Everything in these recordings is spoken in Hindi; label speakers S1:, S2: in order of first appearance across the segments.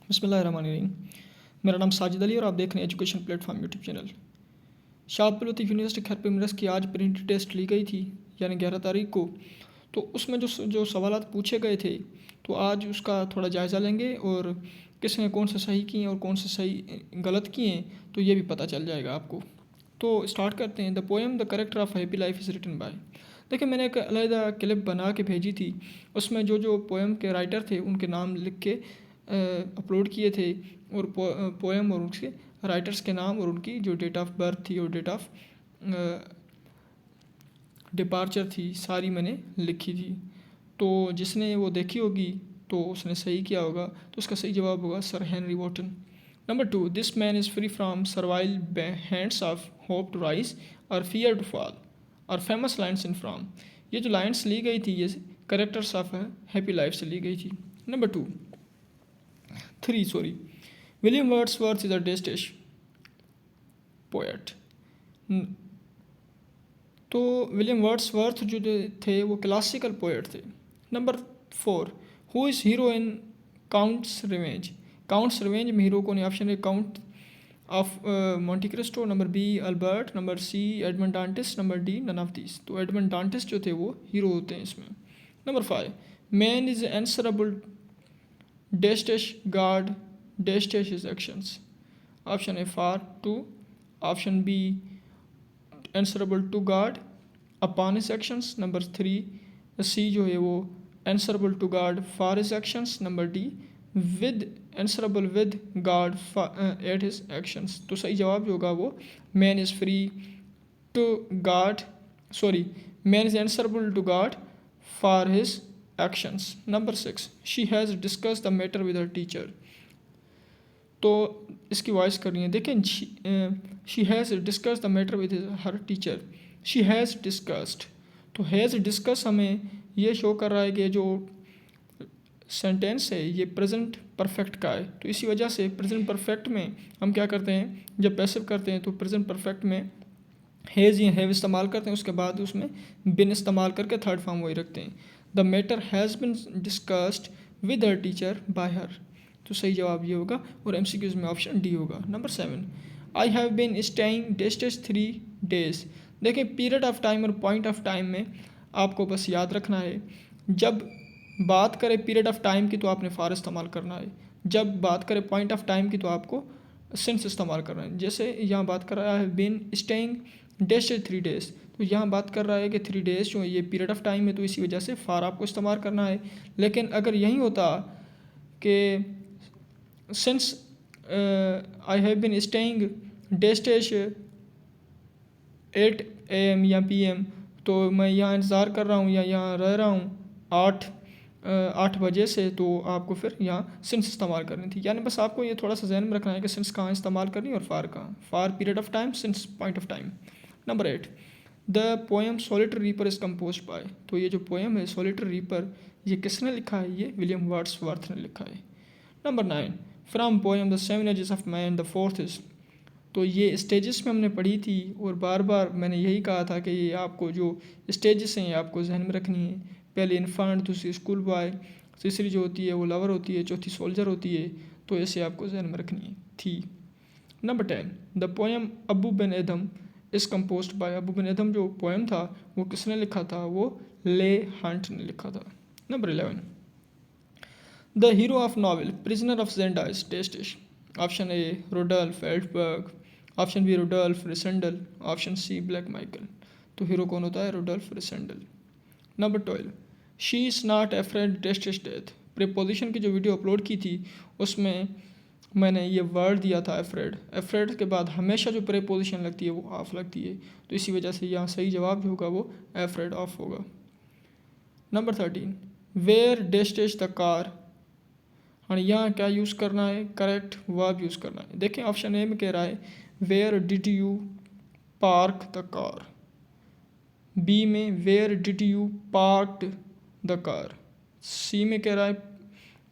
S1: बिस्मिल्लाहिर्रहमानिर्रहीम। मेरा नाम साजिद अली और आप देख रहे हैं education platform YouTube channel. Shahpur Latif university Khairpur university की आज प्रिंट टेस्ट ली गई थी, यानी 11 तारीख को। तो उसमें जो सवालात पूछे गए थे, तो आज उसका थोड़ा जायज़ा लेंगे और किसने कौन से सही किए और कौन से सही गलत किए, तो ये भी पता चल जाएगा आपको। तो स्टार्ट करते हैं। The poem the character of happy life is written by. देखिए, मैंने एक अलहदा क्लिप बना के भेजी थी। उसमें जो पोएम के राइटर थे उनके नाम लिख के अपलोड किए थे, और पोएम और उसके राइटर्स के नाम और उनकी जो डेट ऑफ बर्थ थी और डेट ऑफ डिपार्चर थी, सारी मैंने लिखी थी। तो जिसने वो देखी होगी तो उसने सही किया होगा। तो उसका सही जवाब होगा sir Henry Wotton. Number 2, this man is free from servile hands of hope to rise और फियर टू फॉल और फेमस लाइन्स इन फ्राम। ये जो लाइन्स ली गई थी ये करेक्टर्स ऑफ हैप्पी लाइफ से ली गई थी। Number 3 sorry, William Wordsworth is a dash poet. तो विलियम वर्ड्सवर्थ जो थे वो क्लासिकल पोएट थे। Number 4, who is hero in counts revenge. Counts revenge में हीरो कौन है? Option A count of Monte Cristo, number B Albert, number C Edmond Dantes, number D none of this. तो एडमंड डांटिस जो थे वो हीरो होते हैं इसमें। Number 5, man is answerable डेस्टिश guard dash his actions. Option A for to, option B answerable to God upon his actions, number 3 C जो है वो answerable to God for his actions, number D with answerable with God at his actions। तो सही जवाब जो होगा वो man is free to God, sorry, man is answerable to God for his actions। Number 6, she has discussed the matter with her teacher। तो इसकी वॉइस करनी है। देखें, she has discuss the matter with her teacher. She has discussed, तो हैज़ डिस्कस हमें ये शो कर रहा है कि जो सेंटेंस है ये प्रेजेंट परफेक्ट का है। तो इसी वजह से प्रेजेंट परफेक्ट में हम क्या करते हैं, जब पैसिव करते हैं तो प्रेजेंट परफेक्ट में हैज़ या हैव इस्तेमाल करते हैं, उसके बाद उसमें बिन इस्तेमाल करके थर्ड फॉर्म वही रखते हैं। The matter has been discussed with her teacher by her. तो सही जवाब ये होगा और एमसीक्यूज में ऑप्शन डी होगा। Number 7, I have been staying dash 3 days। देखिए, पीरियड ऑफ टाइम और पॉइंट ऑफ टाइम में आपको बस याद रखना है, जब बात करें पीरियड ऑफ टाइम की तो आपने फार इस्तेमाल करना है, जब बात करें पॉइंट ऑफ टाइम की तो आपको सिंस इस्तेमाल करना है। जैसे यहाँ बात कर रहा है बीन स्टेइंग डेस्टेज 3 days, तो यहाँ बात कर रहा है कि 3 days जो है ये पीरियड ऑफ टाइम है, तो इसी वजह से फार आपको इस्तेमाल करना है। लेकिन अगर यही होता कि since I have been staying डेस्टेज 8 AM या PM, तो मैं यहाँ इंतज़ार कर रहा हूँ या यहाँ रह रहा हूँ 8 बजे से, तो आपको फिर यहाँ सिंस इस्तेमाल करनी थी। यानी बस आपको ये थोड़ा सा जहन में रखना है कि सिंस कहाँ इस्तेमाल करनी और फार कहाँ। For period of time, since point of time. Number 8, the poem Solitary Reaper is compose by. तो ये जो पोएम है सोलिटरी रीपर, ये किसने लिखा है? ये विलियम वर्ड्सवर्थ ने लिखा है। Number 9, from poem the 7 ages of man the fourth is. तो ये स्टेजेस में हमने पढ़ी थी और बार बार मैंने यही कहा था कि ये आपको जो स्टेजेस हैं ये आपको जहन में रखनी है। पहले इन्फांट, दूसरी स्कूल बॉय, तीसरी जो होती है वो लवर होती है, चौथी सोल्जर होती है। तो ऐसे आपको जहन में रखनी थी। नंबर 10, द पोएम अबू बिन एदम इज़ कम्पोज बाय। अबू बिन एदम जो पोएम था वो किसने लिखा था? वो ले हंट ने लिखा था। Number 11, the hero of novel Prisoner of Zenda is dash. Option A Rudolf Elphberg, option B Rudolf Rassendyll, option C Black Michael. तो हीरो कौन होता है? Rudolf Rassendyll. Number 12, she is not afraid dash death. Preposition की जो वीडियो अपलोड की थी उसमें मैंने ये वर्ड दिया था एफ्रेड। एफ्रेड के बाद हमेशा जो प्रीपोजिशन लगती है वो ऑफ लगती है, तो इसी वजह से यहाँ सही जवाब जो होगा वो एफ्रेड ऑफ होगा। Number 13, where dash the car. और यहाँ क्या यूज़ करना है? करेक्ट वर्ब यूज़ करना है। देखें, ऑप्शन ए में कह रहा है where did you park the car, B में where did you parked the car, C में कह रहा है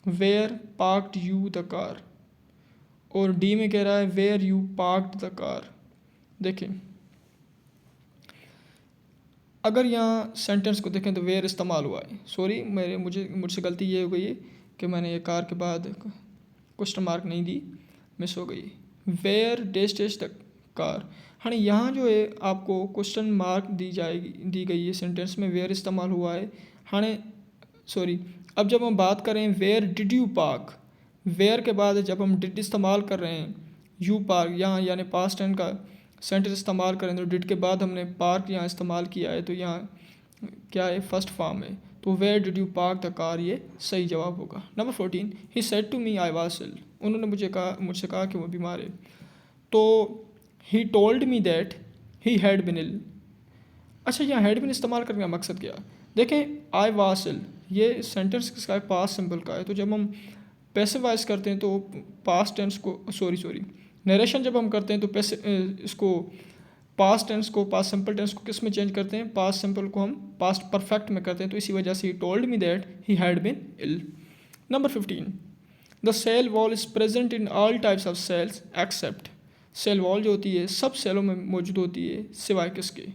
S1: where parked you the car, और डी में कह रहा है where you parked the car. देखें, अगर यहाँ सेंटेंस को देखें तो वेयर इस्तेमाल हुआ है। सॉरी, मुझसे गलती ये हो गई है कि मैंने ये कार के बाद क्वेश्चन मार्क नहीं दी, मिस हो गई। Where dash dash the car, हाँ यहाँ जो है आपको क्वेश्चन मार्क दी गई है सेंटेंस में, वेयर इस्तेमाल हुआ है। हाँ सॉरी, अब जब हम बात करें where did you park, where के बाद जब हम डिड इस्तेमाल कर रहे हैं, यू पार्क यहाँ यानी पास्ट टेंस का सेंटेंस इस्तेमाल करें तो डिड के बाद हमने पार्क यहाँ इस्तेमाल किया है, तो यहाँ क्या है, फर्स्ट फॉर्म है। तो where did you park the car, ये सही जवाब होगा। Number 14, he said to me I was ill, उन्होंने मुझसे कहा कि वो बीमार है। तो he told me that he had been ill. अच्छा, यहाँ हैड बिन इस्तेमाल करने का मकसद क्या? देखें, आई वाज इल ये सेंटेंस किसका है, पास्ट सिंपल का है। तो जब हम पैसिव वॉइस करते हैं तो पास्ट टेंस को सॉरी नरेशन जब हम करते हैं तो इसको पास्ट टेंस को, पास्ट सिंपल टेंस को किस में चेंज करते हैं, पास्ट सिंपल को हम पास्ट परफेक्ट में करते हैं। तो इसी वजह से he told me that he had been ill. Number 15, the cell wall is present in all types of cells except, cell wall जो होती है सब सेलों में मौजूद होती है सिवाय किसके?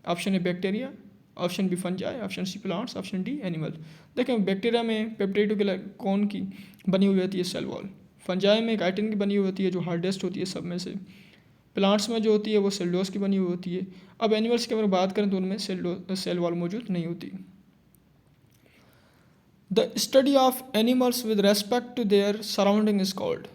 S1: Option A bacteria, option B fungi, option C plants, option D animal. देखें, बैक्टीरिया में पेप्टाइडो कौन की बनी हुई होती है सेल वॉल, फंजाई में काइटिन की बनी हुई होती है जो हार्डेस्ट होती है सब में से, प्लांट्स में जो होती है वो सेलुलोज की बनी हुई होती है। अब एनिमल्स की अगर बात करें तो उनमें सेल वॉल मौजूद नहीं होती। The study of animals with respect to their surrounding is called.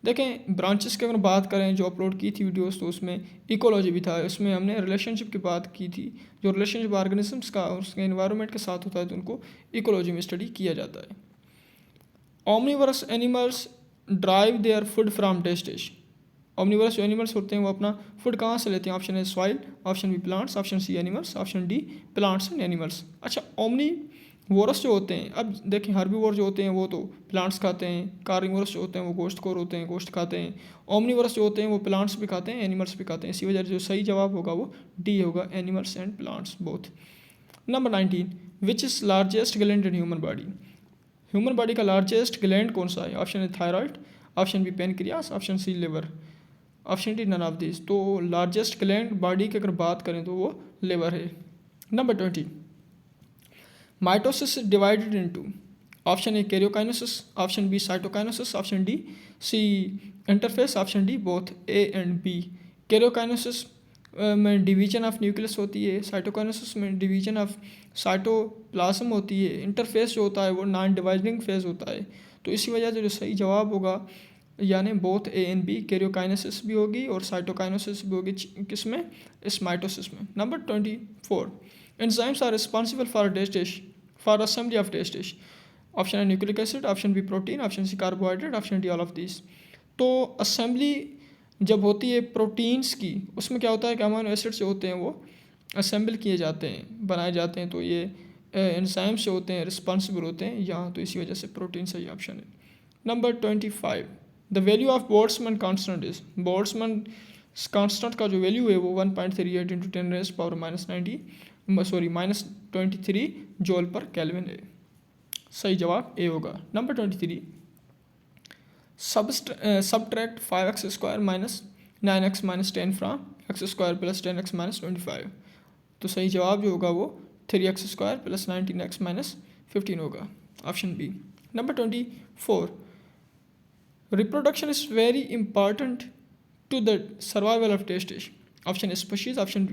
S1: देखें, ब्रांचेस की अगर बात करें जो अपलोड की थी वीडियोस, तो उसमें इकोलॉजी भी था, उसमें हमने रिलेशनशिप की बात की थी। जो रिलेशनशिप ऑर्गेनिजम्स का और उसके एनवायरनमेंट के साथ होता है तो उनको इकोलॉजी में स्टडी किया जाता है। Omnivorous animals drive their food from dash dash, omnivorous जो एनिमल्स होते हैं वो अपना फूड कहाँ से लेते हैं? Option A soil, option B plants, option C animals, option D plants and animals. अच्छा, ओमनीवोरस जो होते हैं, अब देखें हर्बीवोर जो होते हैं वो तो प्लांट्स खाते हैं, कार्निवोरस जो होते हैं वो गोश्तखोर होते हैं, गोश्त खाते हैं। ओमनीवोरस जो होते हैं वो प्लांट्स भी खाते हैं, एनिमल्स भी खाते हैं। इसी वजह से जो सही जवाब होगा वो डी होगा, animals and plants both. Number 19, which is largest gland in human body, human body का लार्जेस्ट ग्लैंड कौन सा है? Option A thyroid, option B pancreas, option C liver, option D none of this. तो लार्जेस्ट ग्लैंड बॉडी की अगर बात करें तो वो लिवर है। Number 20, mitosis divided into, option A karyokinesis, option B cytokinesis, option D C interface, option D both A and B. Karyokinesis में डिवीजन ऑफ न्यूक्लियस होती है, साइटोकाइनेसिस में डिवीजन ऑफ साइटोप्लाज्म होती है, इंटरफेस जो होता है वो नॉन डिवाइडिंग फेज होता है। तो इसी वजह से जो सही जवाब होगा यानी both A and B, karyokinesis भी होगी और साइटोकाइनेसिस भी होगी, किस में? इस माइटोसिस में। Number 24, enzymes are responsible for dash dash, for assembly of dash dash. Option A nucleic acid, option B protein, option C carbohydrate, option D all of this. तो असेंबली जब होती है प्रोटीन्स की, उसमें क्या होता है कि अमीनो एसिड्स जो होते हैं वो असेंबल किए जाते हैं, बनाए जाते हैं। तो ये एंजाइम्स जो होते हैं रिस्पॉन्सिबल होते हैं यहाँ, तो इसी वजह से प्रोटीन सही ऑप्शन है। Number 25, the value of Boltzmann constant is, Boltzmann constant का जो वैल्यू है वो 1.38 इंटू 10⁻90 -23 जूल पर केल्विन है। सही जवाब ए होगा। Number 23, subtract 5x² minus 9x minus 10 from x² plus 10x minus 25। तो सही जवाब जो होगा वो 3x² प्लस 19x माइनस 15 होगा, option B. Number 24, reproduction is very important to the survival of dash dash. Option A species, option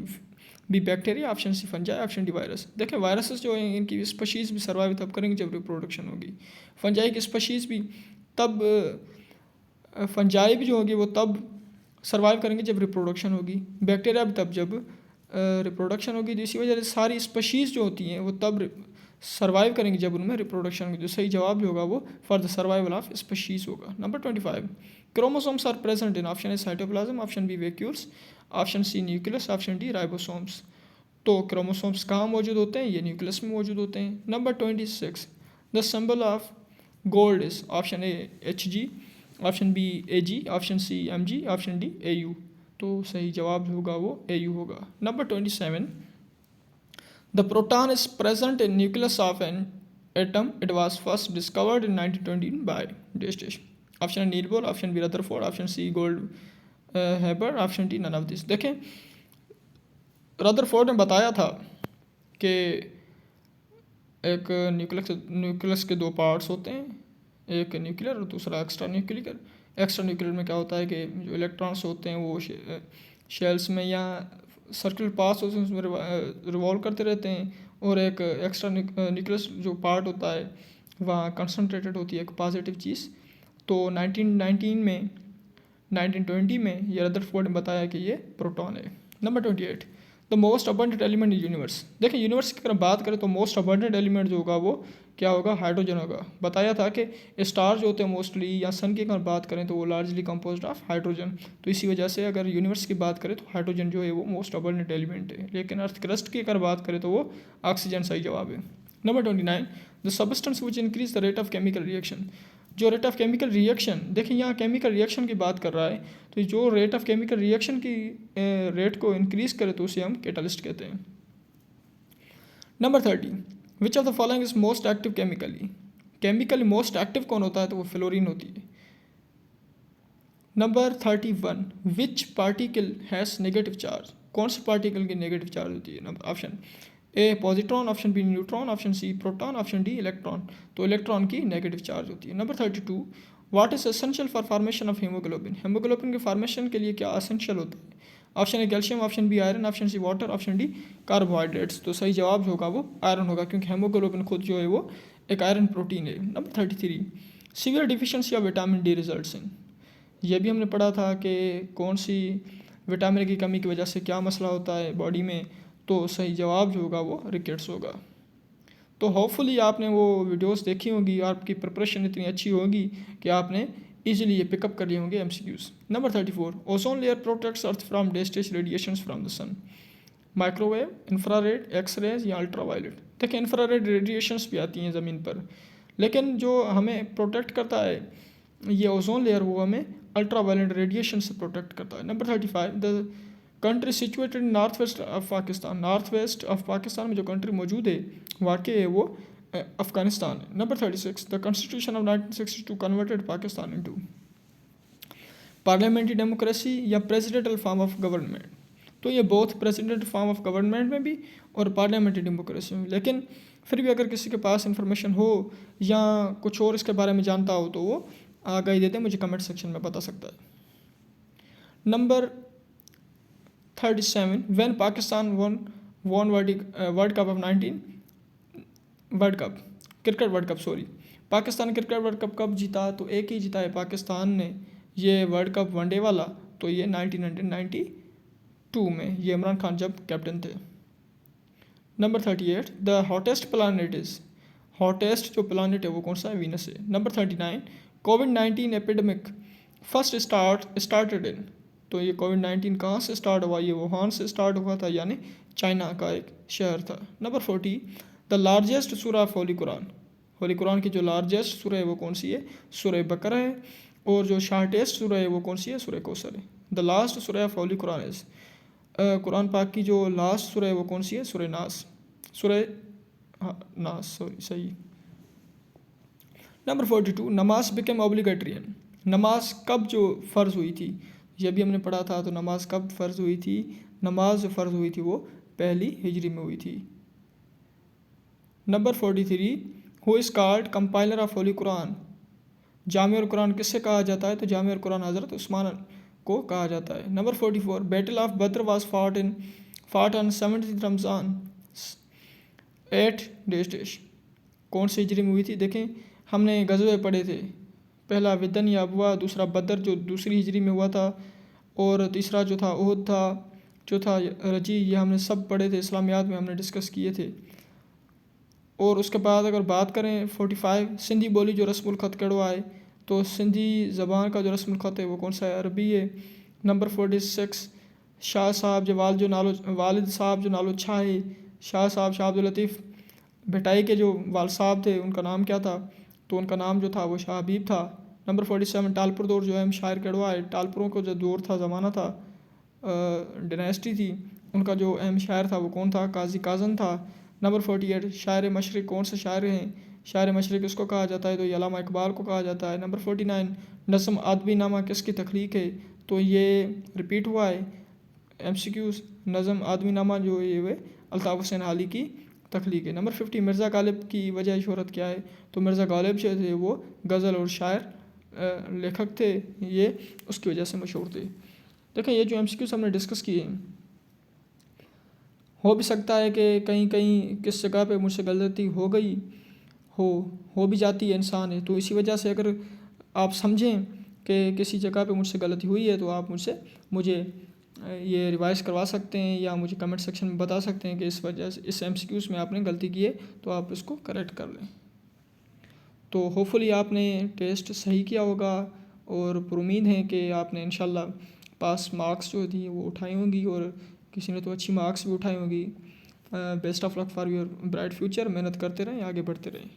S1: B bacteria, option C fungi, option D virus. देखें, वायरसेस जो हैं इनकी स्पीशीज़ भी सर्वाइव तब करेंगे जब रिप्रोडक्शन होगी, फंजाई की स्पीशीज़ भी तब, फंजाई भी जो होगी वो तब सर्वाइव करेंगे जब रिप्रोडक्शन होगी, बैक्टीरिया भी तब जब रिप्रोडक्शन होगी। तो इसी वजह से सारी स्पीशीज़ जो होती हैं वो तब सर्वाइव करेंगे जब उनमें रिप्रोडक्शन होगी। जो सही जवाब जो होगा वो for the survival of species होगा। Number 25, chromosomes are present in, option A cytoplasm, option B vacuoles, option C nucleus, option D ribosomes. तो क्रोमोसोम्स कहाँ मौजूद होते हैं? ये न्यूक्लियस में मौजूद होते हैं। Number 26, the symbol of gold is, option A Hg, option B Ag, option C Mg, option D Au। तो सही जवाब होगा वो Au होगा। Number 27, the proton is present in nucleus of an atom, it was first discovered in 1920 by dash dash. Option A Niels Bohr, option B Rutherford, option C Goldhaber, option D none of this. देखें, रदरफोर्ड ने बताया था कि एक न्यूक्लियस के दो पार्ट्स होते हैं, एक न्यूक्लियर और दूसरा एक्स्ट्रा न्यूक्लियर। एक्स्ट्रा न्यूक्लियर में क्या होता है कि जो इलेक्ट्रॉन्स होते हैं वो शेल्स में या सर्कुलर पास होते हैं उसमें रिवॉल्व करते रहते हैं, और एक एक्स्ट्रा न्यूक्लियस जो पार्ट होता है वहाँ कंसनट्रेटेड होती है एक पॉजिटिव चीज़। तो 1919 में 1920 में ये रदरफोर्ड ने बताया कि ये प्रोटॉन है। Number 28, the most abundant element in universe. देखिए यूनिवर्स की अगर बात करें तो मोस्ट अबंडेंट एलिमेंट जो होगा वो क्या होगा, हाइड्रोजन होगा। बताया था कि स्टार जो होते हैं मोस्टली या सन की अगर बात करें तो वो लार्जली कंपोज्ड ऑफ हाइड्रोजन, तो इसी वजह से अगर यूनिवर्स की बात करें तो हाइड्रोजन जो है वो मोस्ट अबंडेंट एलिमेंट है। लेकिन अर्थ क्रस्ट की अगर बात करें तो वो ऑक्सीजन सही जवाब है। Number 29, the substance which increase the rate of chemical reaction. जो रेट ऑफ केमिकल रिएक्शन, देखिए यहाँ केमिकल रिएक्शन की बात कर रहा है, तो जो रेट ऑफ केमिकल रिएक्शन की रेट को इंक्रीज करे तो उसे हम कैटालिस्ट कहते हैं। Number 30, which of the following is most active chemically. Chemically most active कौन होता है, तो वो फ्लोरीन होती है। Number 31, which particle has negative charge. कौन से पार्टिकल की नेगेटिव चार्ज होती है। Option A positron, option B neutron, option C proton, option D electron. तो इलेक्ट्रॉन की नेगेटिव चार्ज होती है। Number 32, what is essential for formation of haemoglobin. Haemoglobin के फॉर्मेशन के लिए क्या एसेंशियल होता है। Option A calcium, option B iron, option C water, option D carbohydrates. तो सही जवाब जो होगा वो आयरन होगा, क्योंकि हीमोग्लोबिन खुद जो है वो एक आयरन प्रोटीन है। Number 33, severe deficiency of vitamin D results in. ये भी हमने पढ़ा था कि कौन सी विटामिन की कमी की वजह से क्या मसला होता है बॉडी में, तो सही जवाब जो होगा वो रिकेट्स होगा। तो होपफुली आपने वो वीडियोस देखी होगी, आपकी प्रिपरेशन इतनी अच्छी होगी कि आपने इजीली ये पिकअप कर लिए होंगे MCQs. Number 34, ozone layer protects earth from dash radiations from the sun. Microwave, infrared, x-rays या अल्ट्रावायलेट। देखिए इंफ्रारेड रेडिएशंस भी आती हैं ज़मीन पर, लेकिन जो हमें प्रोटेक्ट करता है ये ओजोन लेयर, वो हमें अल्ट्रावायलेट रेडिएशन से प्रोटेक्ट करता है। Number 35, the country situated in north west of Pakistan. North west of Pakistan में जो कंट्री मौजूद है वाकई है वो अफगानिस्तान है। Number 36, the constitution of 1962 converted Pakistan into parliamentary democracy या प्रेसिडेंटल फॉर्म ऑफ गवर्नमेंट। तो ये बहुत प्रेसिडेंट फॉर्म ऑफ गवर्नमेंट में भी और पार्लियामेंट्री डेमोक्रेसी में। लेकिन फिर भी अगर किसी के पास इंफॉर्मेशन हो या कुछ और इसके बारे में जानता हो तो वो आगाही देते मुझे कमेंट सेक्शन में बता सकता है। Number 37, when Pakistan won world cup of 19 world cup cricket world cup sorry Pakistan cricket world cup कब जीता, तो एक ही जीता है पाकिस्तान ने ये वर्ल्ड कप वनडे वाला, तो ये 1992 में, ये इमरान खान जब कैप्टन थे। Number 38, the hottest planet is. Hottest जो प्लानट है वो कौन सा है, वीनस है। Number 39, covid epidemic first started in. तो ये कोविड-19 कहाँ से स्टार्ट हुआ, ये वुहान से स्टार्ट हुआ था, यानी चाइना का एक शहर था। नंबर 40, द लार्जेस्ट सूरा ऑफ होली कुरान। होली कुरान की जो लार्जेस्ट सूरा है वो कौन सी है, सूरा बकरा है, और जो शॉर्टेस्ट सूरा है वो कौन सी है, सूरा कौसर है। द लास्ट सूरा of holy Quran is, Quran पाक की जो लास्ट सूरा है वो कौन सी है, सूरा नास। सूरा नास सॉरी सही। नंबर 42, नमाज बिकेम ऑब्लिगेटरियन। नमाज कब जो फ़र्ज़ हुई थी, ये भी हमने पढ़ा था। तो नमाज कब फ़र्ज़ हुई थी, नमाज जो फ़र्ज़ हुई थी वो पहली हिजरी में हुई थी। Number 43, who is called compiler of holy Quran. जामिउल कुरान किससे कहा जाता है, तो जामिउल कुरान हज़रत उस्मान को कहा जाता है। Number 44, battle of Badr was fought on 17 Ramzan 8 कौन सी हिजरी में हुई थी। देखें हमने गज़वे पढ़े थे, पहला विदन या अबवा, दूसरा बदर जो दूसरी हिजरी में हुआ था, और तीसरा जो था उहद था, चौथा रजी, ये हमने सब पढ़े थे, इस्लामियात में हमने डिस्कस किए थे। और उसके बाद अगर बात करें 45, सिंधी बोली जो रस्मुल ख़त कड़वा है, तो सिंधी ज़बान का जो रस्मुल ख़त है वो कौन सा है, अरबी है। नंबर 46, शाह साहब जो वालिद साहब जो नालो छा है, शाह साहब शाह अब्दुल लतीफ़ भटाई के जो वाल साहब थे उनका नाम क्या था, तो उनका नाम जो था वो शाह हबीब था। नंबर 47, टालपुर दौर जो है शायर कड़वा है, टालपुरों को जो दौर था, ज़माना था, डायनेस्टी थी, उनका जो अहम शायर था वो कौन था, काजी काजन था। नंबर 48, शायर मशरिक़ कौन से शायर हैं, शायर मशरिक़ किसको कहा जाता है, तो ये अल्लामा इकबाल को कहा जाता है। नंबर 49, नज़्म अदबी नामा किसकी तख्लीक है, तो ये रिपीट हुआ है MCQs। नज़्म अदबी नामा जो है वे अल्ताफ़ हुसैन हाली की तख्लीक है। नंबर 50 मिर्ज़ा गालिब की वजह शोहरत क्या है? तो मिर्ज़ा गालिब जो थे वो गज़ल और शायर लेखक थे, ये उसकी वजह से मशहूर थे। देखें ये जो MCQs हमने डिस्कस किए हो भी सकता है कि कहीं कहीं किस जगह पे मुझसे गलती हो गई हो भी जाती है, इंसान है, तो इसी वजह से अगर आप समझें कि किसी जगह पे मुझसे गलती हुई है तो आप मुझे ये रिवाइज़ करवा सकते हैं या मुझे कमेंट सेक्शन में बता सकते हैं कि इस वजह से इस MCQs में आपने गलती की है, तो आप इसको करेक्ट कर लें। तो होपफुली आपने टेस्ट सही किया होगा और पर उम्मीद है कि आपने इंशाल्लाह पास मार्क्स जो थी वो उठाई होंगी और किसी ने तो अच्छी मार्क्स भी उठाई होंगी। Best of luck for your bright future. मेहनत करते रहें, आगे बढ़ते रहें।